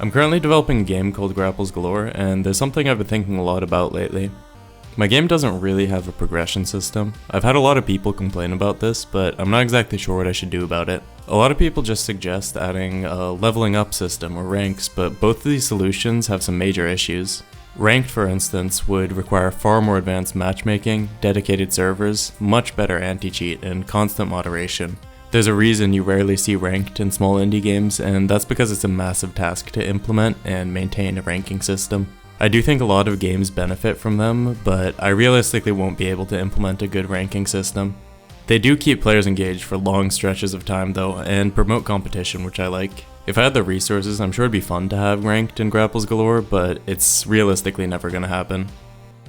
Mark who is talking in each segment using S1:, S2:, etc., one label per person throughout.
S1: I'm currently developing a game called Grapples Galore, and there's something I've been thinking a lot about lately. My game doesn't really have a progression system. I've had a lot of people complain about this, but I'm not exactly sure what I should do about it. A lot of people just suggest adding a leveling up system or ranks, but both of these solutions have some major issues. Ranked, for instance, would require far more advanced matchmaking, dedicated servers, much better anti-cheat, and constant moderation. There's a reason you rarely see ranked in small indie games, and that's because it's a massive task to implement and maintain a ranking system. I do think a lot of games benefit from them, but I realistically won't be able to implement a good ranking system. They do keep players engaged for long stretches of time though, and promote competition, which I like. If I had the resources, I'm sure it'd be fun to have ranked in Grapples Galore, but it's realistically never gonna happen.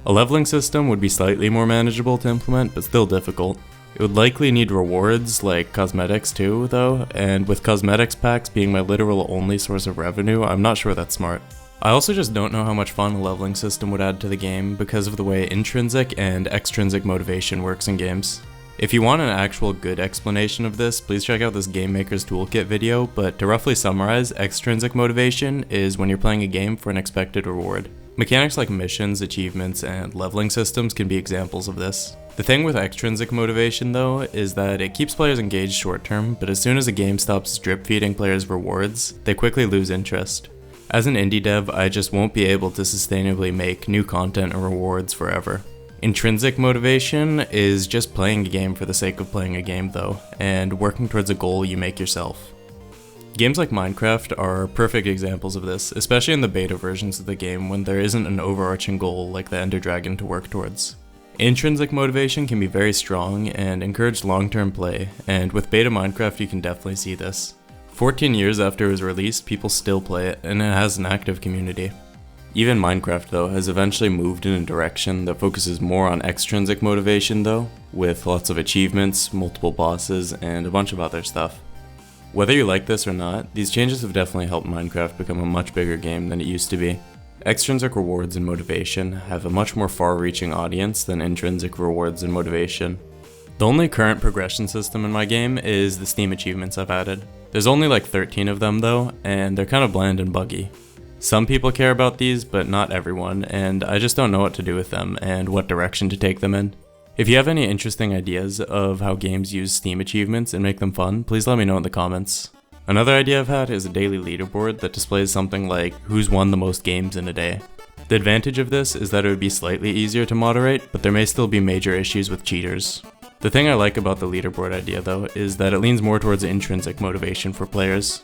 S1: A leveling system would be slightly more manageable to implement, but still difficult. It would likely need rewards, like cosmetics too, though, and with cosmetics packs being my literal only source of revenue, I'm not sure that's smart. I also just don't know how much fun a leveling system would add to the game because of the way intrinsic and extrinsic motivation works in games. If you want an actual good explanation of this, please check out this Game Maker's Toolkit video, but to roughly summarize, extrinsic motivation is when you're playing a game for an expected reward. Mechanics like missions, achievements, and leveling systems can be examples of this. The thing with extrinsic motivation though is that it keeps players engaged short term, but as soon as a game stops drip feeding players rewards, they quickly lose interest. As an indie dev, I just won't be able to sustainably make new content and rewards forever. Intrinsic motivation is just playing a game for the sake of playing a game though, and working towards a goal you make yourself. Games like Minecraft are perfect examples of this, especially in the beta versions of the game when there isn't an overarching goal like the Ender Dragon to work towards. Intrinsic motivation can be very strong and encourage long-term play, and with beta Minecraft you can definitely see this. 14 years after it was released, people still play it, and it has an active community. Even Minecraft though has eventually moved in a direction that focuses more on extrinsic motivation though, with lots of achievements, multiple bosses, and a bunch of other stuff. Whether you like this or not, these changes have definitely helped Minecraft become a much bigger game than it used to be. Extrinsic rewards and motivation have a much more far-reaching audience than intrinsic rewards and motivation. The only current progression system in my game is the Steam achievements I've added. There's only like 13 of them though, and they're kind of bland and buggy. Some people care about these, but not everyone, and I just don't know what to do with them and what direction to take them in. If you have any interesting ideas of how games use Steam achievements and make them fun, please let me know in the comments. Another idea I've had is a daily leaderboard that displays something like who's won the most games in a day. The advantage of this is that it would be slightly easier to moderate, but there may still be major issues with cheaters. The thing I like about the leaderboard idea though is that it leans more towards intrinsic motivation for players.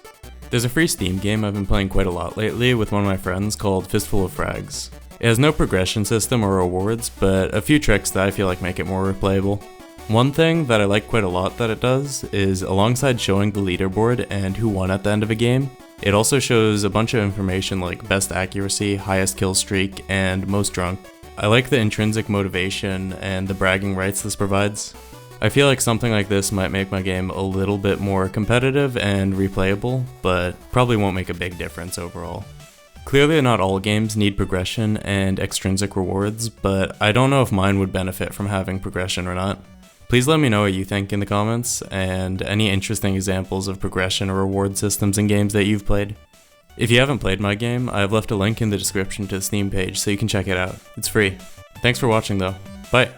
S1: There's a free Steam game I've been playing quite a lot lately with one of my friends called Fistful of Frags. It has no progression system or rewards, but a few tricks that I feel like make it more replayable. One thing that I like quite a lot that it does is, alongside showing the leaderboard and who won at the end of a game, it also shows a bunch of information like best accuracy, highest kill streak, and most drunk. I like the intrinsic motivation and the bragging rights this provides. I feel like something like this might make my game a little bit more competitive and replayable, but probably won't make a big difference overall. Clearly not all games need progression and extrinsic rewards, but I don't know if mine would benefit from having progression or not. Please let me know what you think in the comments, and any interesting examples of progression or reward systems in games that you've played. If you haven't played my game, I've left a link in the description to the Steam page so you can check it out. It's free. Thanks for watching though. Bye!